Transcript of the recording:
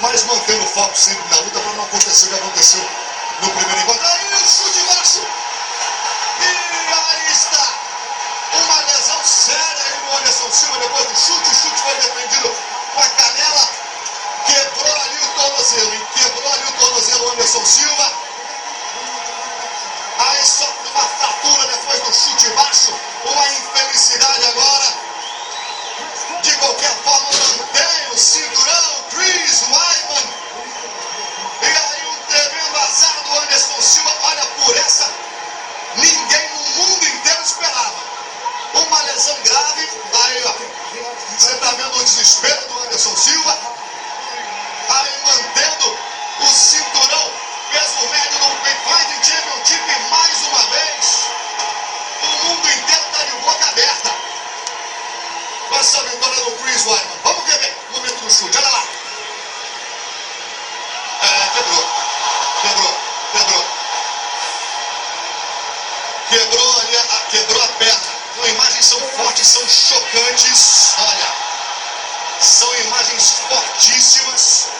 mas mantendo o foco sempre na luta para não acontecer o que aconteceu no primeiro encontro. Aí o chute baixo. E aí está. Uma lesão séria aí no Anderson Silva depois do chute. O chute foi defendido com a canela. Quebrou ali o tornozelo. E quebrou ali o tornozelo o Anderson Silva. Aí sofre uma fratura depois do chute baixo. Uma infelicidade agora. De qualquer forma, mantém o cinturão. Chris Weidman. E aí um tremendo azar do Anderson Silva. Olha, por essa, ninguém no mundo inteiro esperava. Uma lesão grave. Aí, ó, você está vendo o desespero do Anderson Silva. Aí mantendo o cinturão. Peso médio do Fighting Championship mais uma vez. O mundo inteiro está de boca aberta com essa vitória do Chris Weidman. Vamos ver o momento do chute, olha lá. Quebrou ali, quebrou a perna. Então, imagens são fortes, são chocantes.